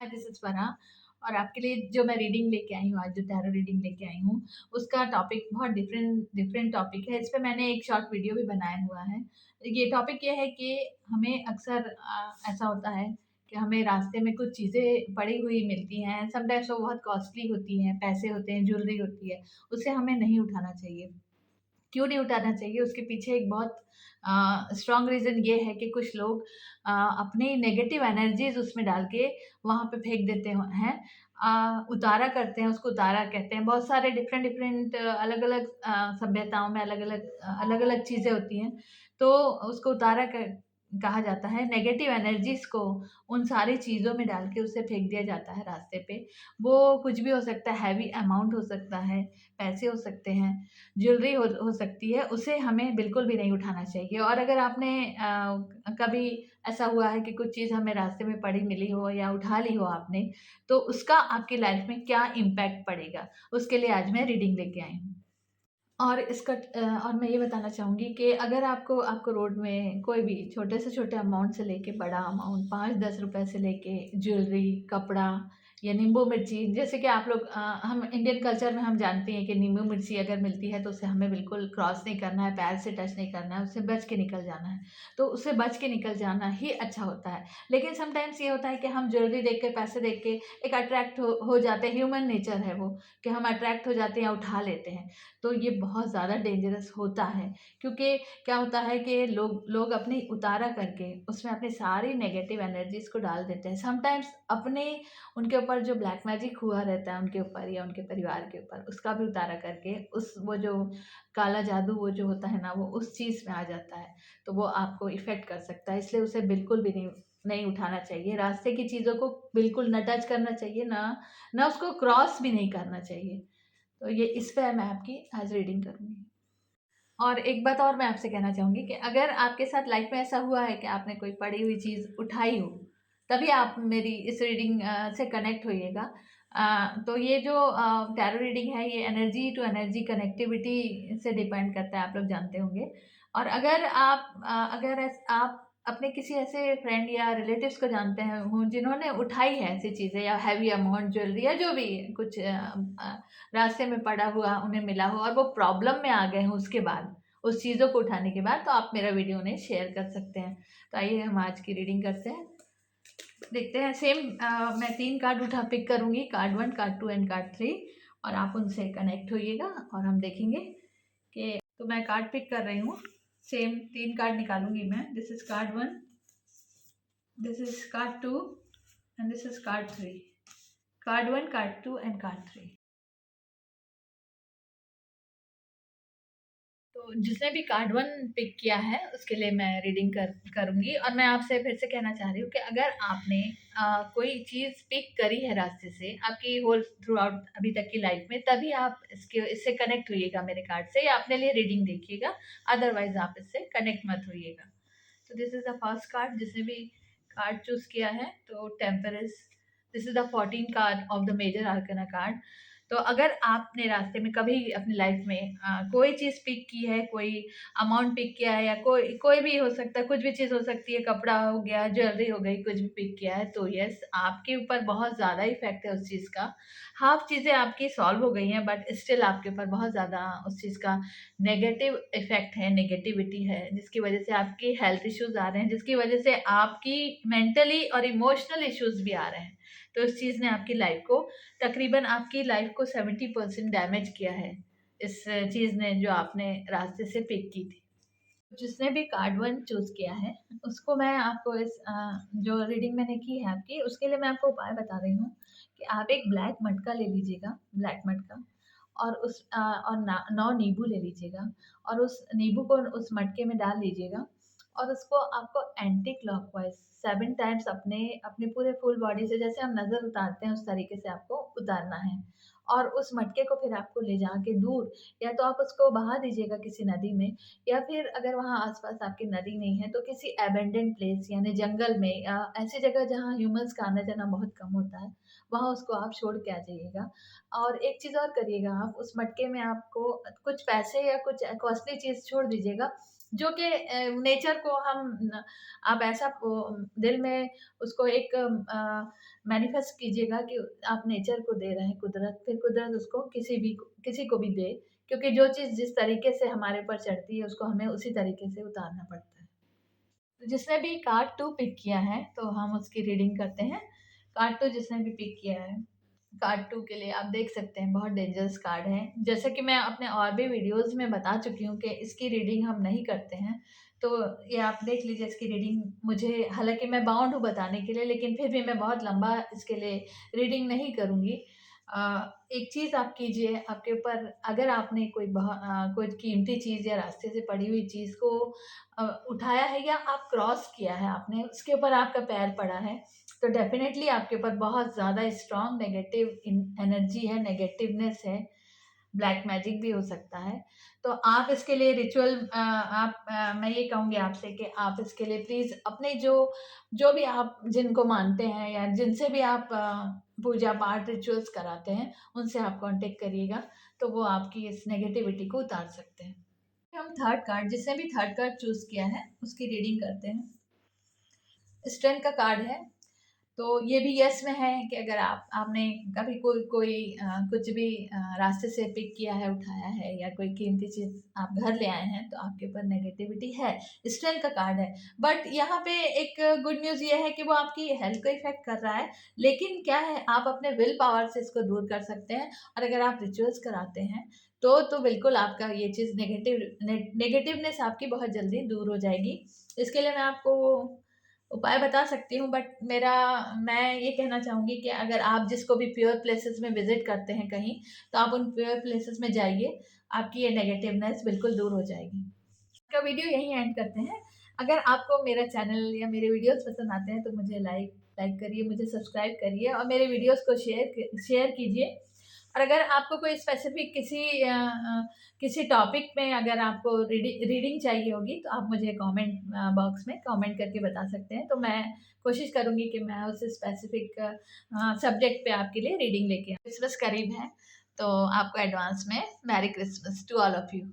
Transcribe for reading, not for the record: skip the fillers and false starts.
This is Farha और आपके लिए जो मैं रीडिंग लेके आई हूँ आज, जो टैरो रीडिंग लेके आई हूँ, उसका टॉपिक बहुत डिफरेंट डिफरेंट टॉपिक है। इस पे मैंने एक शॉर्ट वीडियो भी बनाया हुआ है। ये टॉपिक ये है कि हमें अक्सर ऐसा होता है कि हमें रास्ते में कुछ चीज़ें पड़ी हुई मिलती हैं, समटाइम्स वो बहुत कॉस्टली होती हैं, पैसे होते हैं, ज्वेलरी होती है, उसे हमें नहीं उठाना चाहिए। क्यों नहीं उठाना चाहिए? उसके पीछे एक बहुत स्ट्रॉन्ग रीज़न ये है कि कुछ लोग अपनी नेगेटिव एनर्जीज़ उसमें डाल के वहाँ पे फेंक देते हैं। उतारा करते हैं, उसको उतारा कहते हैं। बहुत सारे डिफरेंट डिफरेंट अलग-अलग सभ्यताओं में अलग-अलग चीज़ें होती हैं। तो उसको उतारा क कहा जाता है। नेगेटिव एनर्जीज़ को उन सारी चीज़ों में डाल के उसे फेंक दिया जाता है रास्ते पे। वो कुछ भी हो सकता है, हेवी अमाउंट हो सकता है, पैसे हो सकते हैं, ज्वेलरी हो सकती है, उसे हमें बिल्कुल भी नहीं उठाना चाहिए। और अगर आपने कभी ऐसा हुआ है कि कुछ चीज़ हमें रास्ते में पड़ी मिली हो या उठा ली हो आपने, तो उसका आपकी लाइफ़ में क्या इम्पैक्ट पड़ेगा, उसके लिए आज मैं रीडिंग लेके आई हूँ। और मैं ये बताना चाहूँगी कि अगर आपको आपको रोड में कोई भी छोटे से छोटे अमाउंट से लेके बड़ा अमाउंट 5-10 रुपए से लेके ज्वेलरी, कपड़ा या नींबू मिर्ची, जैसे कि आप लोग हम इंडियन कल्चर में हम जानते हैं कि नींबू मिर्ची अगर मिलती है तो उसे हमें बिल्कुल क्रॉस नहीं करना है, पैर से टच नहीं करना है, उससे बच के निकल जाना है। तो उससे बच के निकल जाना ही अच्छा होता है। लेकिन समटाइम्स ये होता है कि हम ज्वेलरी देख के, पैसे देख के एक अट्रैक्ट हो जाते हैं, ह्यूमन नेचर है वो, कि हम अट्रैक्ट हो जाते हैं या उठा लेते हैं। तो ये बहुत ज़्यादा डेंजरस होता है, क्योंकि क्या होता है कि लोग लोग अपनी उतारा करके उसमें अपनी सारी नेगेटिव एनर्जीज़ को डाल देते हैं। समटाइम्स अपने उनके ऊपर जो ब्लैक मैजिक हुआ रहता है उनके ऊपर या उनके परिवार के ऊपर, उसका भी उतारा करके उस वो जो काला जादू वो जो होता है ना, वो उस चीज़ में आ जाता है, तो वो आपको इफ़ेक्ट कर सकता है। इसलिए उसे बिल्कुल भी नहीं नहीं उठाना चाहिए। रास्ते की चीज़ों को बिल्कुल ना टच करना चाहिए, ना उसको क्रॉस भी नहीं करना चाहिए। तो ये इस पे मैं आपकी आज रीडिंग करूँगी। और एक बात और मैं आपसे कहना चाहूँगी कि अगर आपके साथ लाइफ़ में ऐसा हुआ है कि आपने कोई पड़ी हुई चीज़ उठाई हो, तभी आप मेरी इस रीडिंग से कनेक्ट होइएगा। तो ये जो टैरो रीडिंग है, ये एनर्जी टू एनर्जी कनेक्टिविटी से डिपेंड करता है, आप लोग जानते होंगे। और अगर आप अपने किसी ऐसे फ्रेंड या रिलेटिव्स को जानते हैं हों जिन्होंने उठाई है ऐसी चीज़ें या हेवी अमाउंट ज्वेलरी या जो भी कुछ रास्ते में पड़ा हुआ उन्हें मिला हो और वो प्रॉब्लम में आ गए हों उसके बाद, उस चीज़ों को उठाने के बाद, तो आप मेरा वीडियो उन्हें शेयर कर सकते हैं। तो आइए हम आज की रीडिंग करते हैं। देखते हैं सेम मैं 3 कार्ड पिक करूँगी, कार्ड 1, कार्ड 2 एंड कार्ड 3 और आप उनसे कनेक्ट होइएगा और हम देखेंगे कि तो मैं कार्ड पिक कर रही हूँ। सेम 3 कार्ड निकालूँगी मैं। This is card 1, this is card 2 and this is card 3। Card 1, card 2 and card 3। तो जिसने भी कार्ड 1 पिक किया है उसके लिए मैं रीडिंग करूँगी और मैं आपसे फिर से कहना चाह रही हूँ कि अगर आपने कोई चीज़ पिक करी है रास्ते से आपकी होल थ्रू आउट अभी तक की लाइफ में, तभी आप इससे कनेक्ट होइएगा मेरे कार्ड से या अपने लिए रीडिंग देखिएगा, अदरवाइज़ आप इससे कनेक्ट मत होइएगा। तो this is the first card. जिसने भी कार्ड चूज़ किया है तो temperance, this is the 14th card of the major arcana card. तो अगर आपने रास्ते में कभी अपनी लाइफ में कोई चीज़ पिक की है, कोई अमाउंट पिक किया है या कोई कोई भी हो सकता है, कुछ भी चीज़ हो सकती है, कपड़ा हो गया, ज्वेलरी हो गई, कुछ भी पिक किया है, तो यस, आपके ऊपर बहुत ज़्यादा इफ़ेक्ट है उस चीज़ का। हाफ़ चीज़ें आपकी सॉल्व हो गई हैं बट स्टिल आपके ऊपर बहुत ज़्यादा उस चीज़ का नेगेटिव इफ़ेक्ट है, नेगेटिविटी है, जिसकी वज़ह से आपकी हेल्थ इश्यूज़ आ रहे हैं, जिसकी वज़ह से आपकी मेंटली और इमोशनल इश्यूज़ भी आ रहे हैं। तो इस चीज़ ने आपकी लाइफ़ को तकरीबन आपकी लाइफ़ को 70% डैमेज किया है, इस चीज़ ने जो आपने रास्ते से पिक की थी। जिसने भी कार्ड 1 चूज़ किया है, उसको मैं आपको जो रीडिंग मैंने की है आपकी, उसके लिए मैं आपको उपाय बता रही हूँ कि आप एक ब्लैक मटका ले लीजिएगा, ब्लैक मटका और और 9 नींबू ले लीजिएगा और उस नींबू को उस मटके में डाल लीजिएगा और उसको आपको एंटी क्लॉकवाइज़ 7 टाइम्स अपने अपने पूरे फुल बॉडी से जैसे हम नज़र उतारते हैं, उस तरीके से आपको उतारना है। और उस मटके को फिर आपको ले जाके दूर या तो आप उसको बहा दीजिएगा किसी नदी में या फिर अगर वहाँ आस-पास आपकी नदी नहीं है, तो किसी अबैंडन्ड प्लेस यानी जंगल में या ऐसी जगह जहाँ ह्यूमन्स का आना-जाना बहुत कम होता है, वहाँ उसको आप छोड़ के आ जाइएगा। और एक चीज़ और करिएगा आप, उस मटके में आपको कुछ पैसे या कुछ कॉस्टली चीज़ छोड़ दीजिएगा, जो कि नेचर को हम आप ऐसा दिल में उसको एक मैनिफेस्ट कीजिएगा कि आप नेचर को दे रहे हैं कुदरत, फिर कुदरत उसको किसी को भी दे, क्योंकि जो चीज़ जिस तरीके से हमारे ऊपर चढ़ती है उसको हमें उसी तरीके से उतारना पड़ता है। तो जिसने भी कार्ड 2 पिक किया है तो हम उसकी रीडिंग करते हैं। कार्ड 2 जिसने भी पिक किया है, कार्ड 2 के लिए आप देख सकते हैं बहुत डेंजरस कार्ड है। जैसे कि मैं अपने और भी वीडियोज़ में बता चुकी हूँ कि इसकी रीडिंग हम नहीं करते हैं। तो ये आप देख लीजिए इसकी रीडिंग। मुझे हालाँकि मैं बाउंड हूँ बताने के लिए, लेकिन फिर भी मैं बहुत लंबा इसके लिए रीडिंग नहीं करूँगी। एक चीज़ आप कीजिए, आपके ऊपर अगर आपने कोई कीमती चीज़ या रास्ते से पड़ी हुई चीज़ को उठाया है या आप क्रॉस किया है आपने, उसके ऊपर आपका पैर पड़ा है, तो डेफ़िनेटली आपके ऊपर बहुत ज़्यादा स्ट्रॉन्ग नेगेटिव एनर्जी है, नेगेटिवनेस है, ब्लैक मैजिक भी हो सकता है। तो आप इसके लिए रिचुअल मैं ये कहूँगी आपसे कि आप इसके लिए प्लीज़ अपने जो जो भी आप जिनको मानते हैं या जिनसे भी आप पूजा-पाठ रिचुअल्स कराते हैं, उनसे आप कॉन्टैक्ट करिएगा, तो वो आपकी इस नेगेटिविटी को उतार सकते हैं। हम थर्ड कार्ड, जिसने भी थर्ड कार्ड चूज़ किया है, उसकी रीडिंग करते हैं। स्ट्रेंथ का कार्ड है। तो ये भी यस में है कि अगर आपने कभी कोई कोई कुछ भी रास्ते से पिक किया है, उठाया है या कोई कीमती चीज़ आप घर ले आए हैं, तो आपके ऊपर नेगेटिविटी है। स्ट्रेंथ का कार्ड है। बट यहाँ पे एक गुड न्यूज़ ये है कि वो आपकी हेल्थ को इफ़ेक्ट कर रहा है, लेकिन क्या है, आप अपने विल पावर से इसको दूर कर सकते हैं। और अगर आप रिचुअल्स कराते हैं, तो बिल्कुल आपका ये चीज़ नेगेटिवनेस आपकी बहुत जल्दी दूर हो जाएगी। इसके लिए मैं आपको उपाय बता सकती हूँ, बट मैं ये कहना चाहूँगी कि अगर आप जिसको भी प्योर प्लेसेस में विज़िट करते हैं कहीं, तो आप उन प्योर प्लेसेस में जाइए, आपकी ये नेगेटिवनेस बिल्कुल दूर हो जाएगी। का वीडियो यहीं एंड करते हैं। अगर आपको मेरा चैनल या मेरे वीडियोज़ पसंद आते हैं तो मुझे लाइक करिए, मुझे सब्सक्राइब करिए और मेरे वीडियोज़ को शेयर कीजिए। और अगर आपको कोई स्पेसिफ़िक किसी टॉपिक में अगर आपको रीडिंग चाहिए होगी, तो आप मुझे कमेंट बॉक्स में कमेंट करके बता सकते हैं। तो मैं कोशिश करूँगी कि मैं उस स्पेसिफ़िक सब्जेक्ट पे आपके लिए रीडिंग लेके आऊँ। क्रिसमस करीब है, तो आपको एडवांस में merry Christmas to all of you.